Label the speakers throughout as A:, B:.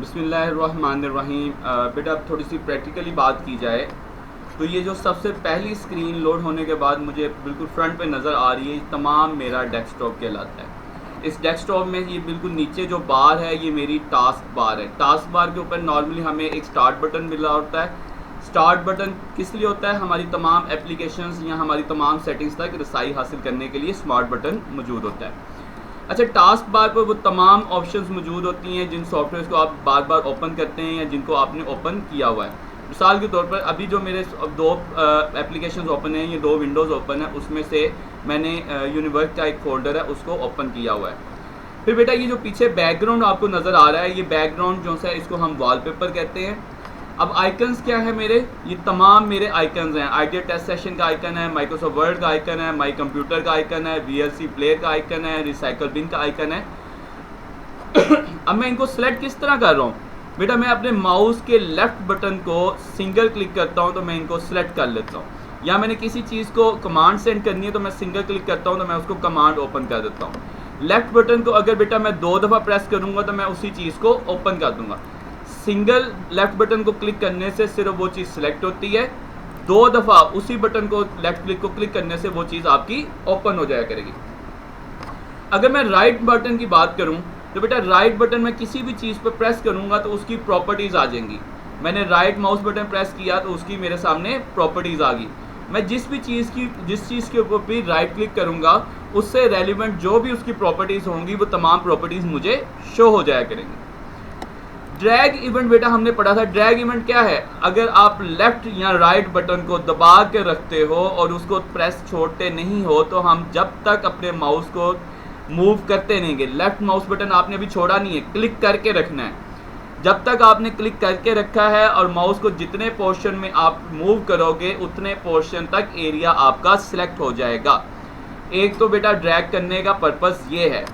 A: बिस्मिल्लाहिर्रहमानिर्रहीम। बेटा अब थोड़ी सी प्रैक्टिकली बात की जाए तो ये जो सबसे पहली स्क्रीन लोड होने के बाद मुझे बिल्कुल फ्रंट पे नज़र आ रही है, तमाम मेरा डेस्कटॉप कहलाता है। इस डेस्कटॉप में ये बिल्कुल नीचे जो बार है ये मेरी टास्क बार है। टास्क बार के ऊपर नॉर्मली हमें एक स्टार्ट बटन मिला होता है। स्टार्ट बटन किस लिए होता है? हमारी तमाम एप्लीकेशंस या हमारी तमाम सेटिंग्स तक रसाई हासिल करने के लिए स्मार्ट बटन मौजूद होता है। अच्छा, टास्क बार पर वो तमाम ऑप्शंस मौजूद होती हैं जिन सॉफ्टवेयर को आप बार बार ओपन करते हैं या जिनको आपने ओपन किया हुआ है। मिसाल के तौर पर अभी जो मेरे दो एप्लीकेशंस ओपन हैं, ये दो विंडोज़ ओपन है, उसमें से मैंने यूनिवर्क का एक फ़ोल्डर है उसको ओपन किया हुआ है। फिर बेटा ये जो पीछे बैकग्राउंड आपको नज़र आ रहा है, ये बैकग्राउंड जो है इसको हम वॉलपेपर कहते हैं। अब आइकन्स क्या है मेरे? ये तमाम मेरे आइकन्स हैं। आइडिया टेस्ट सेशन का आइकन है, माइक्रोसॉफ्ट वर्ड का आइकन है, माई कंप्यूटर का आइकन है, वीएलसी प्लेयर का आइकन है, रिसाइकल बिन का आइकन है। अब मैं इनको सेलेक्ट किस तरह कर रहा हूँ बेटा? मैं अपने माउस के लेफ्ट बटन को सिंगल क्लिक करता हूँ तो मैं इनको सेलेक्ट कर लेता हूँ, या मैंने किसी चीज़ को कमांड सेंड करनी है तो मैं सिंगल क्लिक करता हूँ तो मैं उसको कमांड ओपन कर देता हूँ। लेफ्ट बटन को अगर बेटा मैं 2 दफ़ा प्रेस करूँगा तो मैं उसी चीज़ को ओपन कर दूँगा। सिंगल लेफ्ट बटन को क्लिक करने से सिर्फ वो चीज़ सिलेक्ट होती है, 2 दफ़ा उसी बटन को लेफ्ट क्लिक को क्लिक करने से वो चीज़ आपकी ओपन हो जाया करेगी। अगर मैं राइट बटन की बात करूं तो बेटा राइट बटन में किसी भी चीज़ पर प्रेस करूंगा तो उसकी प्रॉपर्टीज़ आ जाएंगी। मैंने राइट माउस बटन प्रेस किया तो उसकी मेरे सामने प्रॉपर्टीज़ आ गई। मैं जिस चीज़ के ऊपर भी राइट क्लिक करूंगा उससे रेलिवेंट जो भी उसकी प्रॉपर्टीज़ होंगी वो तमाम प्रॉपर्टीज़ मुझे शो हो जाया करेंगी। ड्रैग इवेंट बेटा हमने पढ़ा था। ड्रैग इवेंट क्या है? अगर आप लेफ्ट या राइट बटन को दबा के रखते हो और उसको प्रेस छोड़ते नहीं हो तो हम जब तक अपने माउस को मूव करते नहीं गए, लेफ्ट माउस बटन आपने अभी छोड़ा नहीं है, क्लिक करके रखना है। जब तक आपने क्लिक करके रखा है और माउस को जितने पोर्शन में आप मूव करोगे उतने पोर्शन तक एरिया आपका सिलेक्ट हो जाएगा। एक तो बेटा ड्रैग करने का पर्पज़ ये है।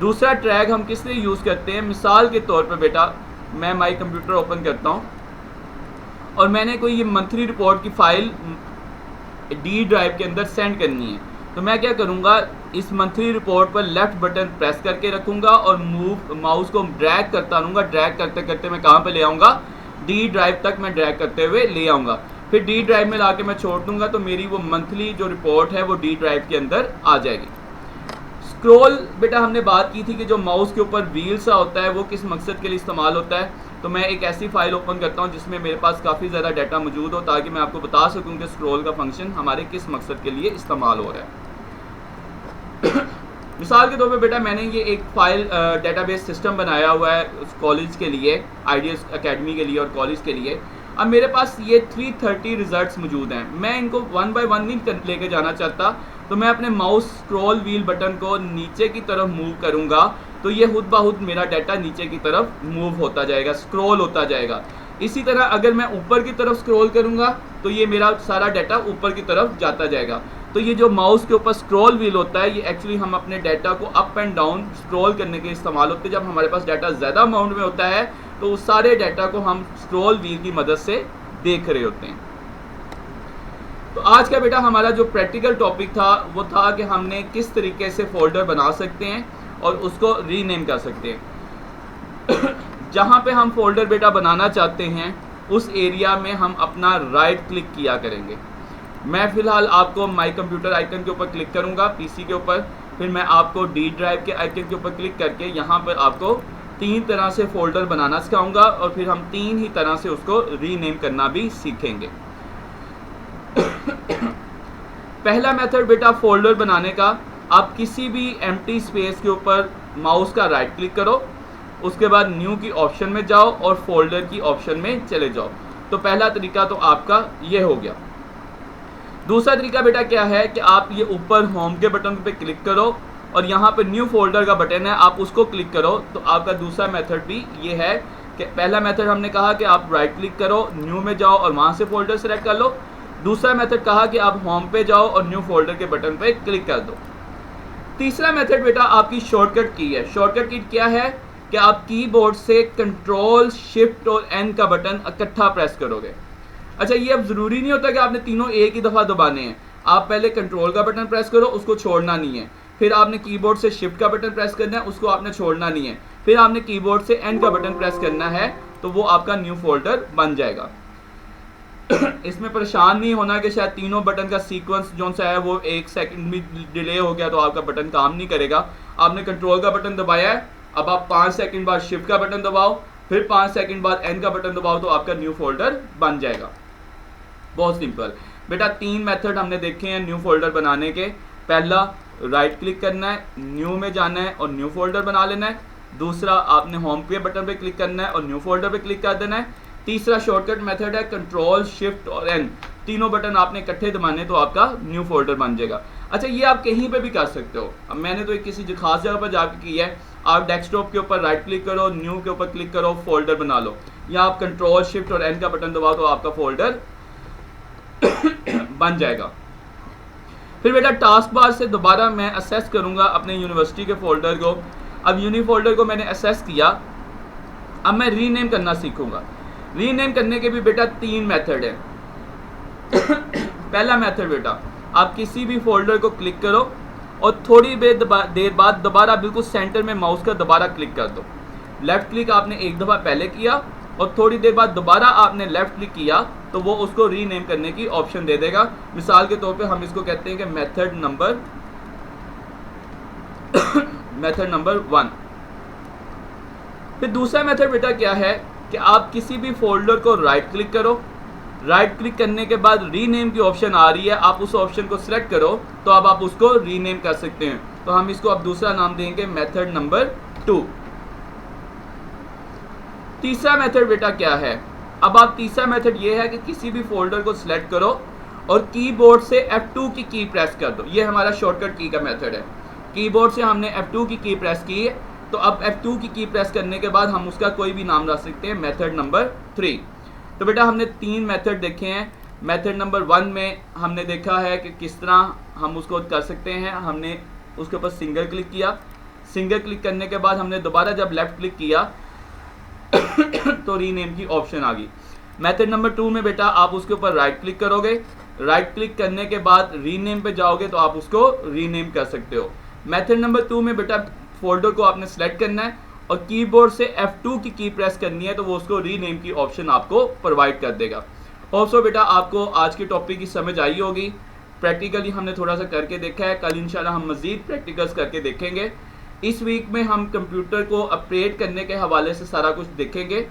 A: दूसरा ड्रैग हम किस लिए यूज़ करते हैं? मिसाल के तौर पर बेटा मैं माई कंप्यूटर ओपन करता हूँ और मैंने कोई ये मंथली रिपोर्ट की फाइल डी ड्राइव के अंदर सेंड करनी है, तो मैं क्या करूँगा, इस मंथली रिपोर्ट पर लेफ्ट बटन प्रेस करके रखूँगा और माउस को ड्रैग करता रहूँगा। ड्रैग करते करते मैं कहाँ पे ले आऊँगा? डी ड्राइव तक मैं ड्रैग करते हुए ले आऊँगा। फिर डी ड्राइव में ला के मैं छोड़ दूँगा तो मेरी वो मंथली जो रिपोर्ट है वो डी ड्राइव के अंदर आ जाएगी। स्क्रॉल बेटा हमने बात की थी कि जो माउस के ऊपर व्हील सा होता है वो किस मकसद के लिए इस्तेमाल होता है। तो मैं एक ऐसी फाइल ओपन करता हूँ जिसमें मेरे पास काफ़ी ज़्यादा डाटा मौजूद हो ताकि मैं आपको बता सकूँ कि स्क्रॉल का फंक्शन हमारे किस मकसद के लिए इस्तेमाल हो रहा है। मिसाल के तौर पे बेटा मैंने ये एक फाइल डेटाबेस सिस्टम बनाया हुआ है कॉलेज के लिए, आइडियस एकेडमी के लिए और कॉलेज के लिए। अब मेरे पास ये 330 रिजल्ट्स मौजूद हैं। मैं इनको 1 बाय 1 नहीं लेके जाना चाहता, तो मैं अपने माउस स्क्रॉल व्हील बटन को नीचे की तरफ मूव करूंगा तो ये खुद ब खुद मेरा डाटा नीचे की तरफ मूव होता जाएगा, स्क्रॉल होता जाएगा। इसी तरह अगर मैं ऊपर की तरफ स्क्रॉल करूंगा तो ये मेरा सारा डाटा ऊपर की तरफ जाता जाएगा। तो ये जो माउस के ऊपर स्क्रॉल व्हील होता है ये एक्चुअली हम अपने डाटा को अप एंड डाउन स्क्रॉल करने के इस्तेमाल होते हैं। जब हमारे पास डाटा ज़्यादा अमाउंट में होता है तो उस सारे डाटा को हम स्क्रॉल व्हील की मदद से देख रहे होते हैं। तो आज का बेटा हमारा जो प्रैक्टिकल टॉपिक था वो था कि हमने किस तरीके से फोल्डर बना सकते हैं और उसको रीनेम कर सकते हैं। जहाँ पे हम फोल्डर बेटा बनाना चाहते हैं उस एरिया में हम अपना राइट क्लिक किया करेंगे। मैं फ़िलहाल आपको माई कंप्यूटर आइकन के ऊपर क्लिक करूँगा पीसी के ऊपर, फिर मैं आपको डी ड्राइव के आइकन के ऊपर क्लिक करके यहाँ पर आपको 3 तरह से फ़ोल्डर बनाना सिखाऊंगा और फिर हम 3 ही तरह से उसको रीनेम करना भी सीखेंगे। पहला मेथड बेटा फोल्डर बनाने का, आप किसी भी एम्प्टी स्पेस के ऊपर माउस का राइट क्लिक करो, उसके बाद न्यू की ऑप्शन में जाओ और फोल्डर की ऑप्शन में चले जाओ। तो पहला तरीका तो आपका ये हो गया। दूसरा तरीका बेटा क्या है कि आप ये ऊपर होम के बटन पे क्लिक करो और यहाँ पे न्यू फोल्डर का बटन है, आप उसको क्लिक करो। तो आपका दूसरा मेथड भी ये है कि पहला मेथड हमने कहा कि आप राइट क्लिक करो, न्यू में जाओ और वहाँ से फोल्डर सेलेक्ट कर लो। दूसरा मेथड कहा कि आप होम पे जाओ और न्यू फोल्डर के बटन पे क्लिक कर दो। तीसरा मेथड बेटा आपकी शॉर्टकट की है। शॉर्टकट की क्या है कि आप कीबोर्ड से कंट्रोल शिफ्ट और एन का बटन इकट्ठा प्रेस करोगे। अच्छा, ये अब ज़रूरी नहीं होता कि आपने तीनों एक ही दफ़ा दबाने हैं। आप पहले कंट्रोल का बटन प्रेस करो, उसको छोड़ना नहीं है। फिर आपने कीबोर्ड से शिफ्ट का बटन प्रेस करना है, उसको आपने छोड़ना नहीं है। फिर आपने कीबोर्ड से एंड का बटन प्रेस करना है तो वो आपका न्यू फोल्डर बन जाएगा। इसमें परेशान नहीं होना कि शायद तीनों बटन का सीक्वेंस जो सा है वो 1 सेकंड भी डिले हो गया तो आपका बटन काम नहीं करेगा। आपने कंट्रोल का बटन दबाया है, अब आप 5 सेकंड बाद शिफ्ट का बटन दबाओ, फिर 5 सेकंड बाद एन का बटन दबाओ तो आपका न्यू फोल्डर बन जाएगा। बहुत सिंपल बेटा। 3 मेथड हमने देखे हैं न्यू फोल्डर बनाने के। पहला, राइट क्लिक करना है, न्यू में जाना है और न्यू फोल्डर बना लेना है। दूसरा, आपने होम पे बटन पे क्लिक करना है और न्यू फोल्डर पे क्लिक कर देना है। तीसरा शॉर्टकट मेथड है कंट्रोल शिफ्ट और एन, तीनों बटन आपने इकट्ठे दबाने तो आपका न्यू फोल्डर बन जाएगा। अच्छा, ये आप कहीं पे भी कर सकते हो। अब मैंने तो किसी खास जगह पर जाकर किया है। आप डेस्कटॉप के ऊपर राइट क्लिक करो, न्यू के ऊपर क्लिक करो, फोल्डर बना लो, या आप कंट्रोल शिफ्ट और एन का बटन दबाओ तो आपका फोल्डर बन जाएगा। फिर बेटा टास्क बार से दोबारा मैं असेस करूंगा अपने यूनिवर्सिटी के फोल्डर को। अब यूनि फोल्डर को मैंने असेस किया, अब मैं रीनेम करना सीखूंगा। रीनेम करने के भी बेटा 3 मेथड है। पहला मेथड बेटा, आप किसी भी फोल्डर को क्लिक करो और थोड़ी देर बाद दोबारा बिल्कुल सेंटर में माउस का दोबारा क्लिक कर दो। लेफ्ट क्लिक आपने एक दफ़ा पहले किया और थोड़ी देर बाद दोबारा आपने लेफ्ट क्लिक किया तो वो उसको रीनेम करने की ऑप्शन दे देगा। मिसाल के तौर पे हम इसको कहते हैं कि मेथड नंबर 1। फिर दूसरा मेथड बेटा क्या है कि आप किसी भी फोल्डर को राइट क्लिक करो, राइट क्लिक करने के बाद रीनेम की ऑप्शन आ रही है, आप उस ऑप्शन को सिलेक्ट करो तो अब आप उसको रीनेम कर सकते हैं। तो हम इसको अब दूसरा नाम देंगे मेथड नंबर 2। तीसरा मेथड बेटा क्या है, अब आप तीसरा मेथड ये है कि किसी भी फोल्डर को सिलेक्ट करो और कीबोर्ड से F2 की की प्रेस कर दो। ये हमारा शॉर्टकट की का मेथड है। कीबोर्ड से हमने F2 की प्रेस की है तो अब F2 की प्रेस करने के बाद हम उसका कोई भी नाम रख सकते हैं, मेथड नंबर 3। तो बेटा हमने 3 मेथड देखे हैं। मेथड नंबर 1 में हमने देखा है कि किस तरह हम उसको कर सकते हैं। हमने उसके ऊपर सिंगल क्लिक किया, सिंगल क्लिक करने के बाद हमने दोबारा जब लेफ्ट क्लिक किया तो रीनेम की ऑप्शन आ गई। मेथड नंबर 2 में बेटा आप उसके ऊपर राइट क्लिक करोगे, राइट क्लिक करने के बाद रीनेम पे जाओगे तो आप उसको रीनेम कर सकते हो। मेथड नंबर 2 में बेटा फोल्डर को आपने सेलेक्ट करना है और कीबोर्ड से F2 की प्रेस करनी है तो वो उसको रीनेम की ऑप्शन आपको प्रोवाइड कर देगा। ऑल्सो बेटा आपको आज के टॉपिक की समझ आई होगी। प्रैक्टिकली हमने थोड़ा सा करके देखा है, कल इंशाल्लाह हम मज़ीद प्रैक्टिकल्स करके देखेंगे। इस वीक में हम कंप्यूटर को अपग्रेड करने के हवाले से सारा कुछ देखेंगे।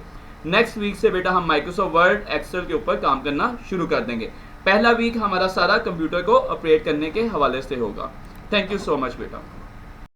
A: नेक्स्ट वीक से बेटा हम माइक्रोसॉफ्ट वर्ड, एक्सेल के ऊपर काम करना शुरू कर देंगे। पहला वीक हमारा सारा कंप्यूटर को अपग्रेड करने के हवाले से होगा। थैंक यू सो मच बेटा।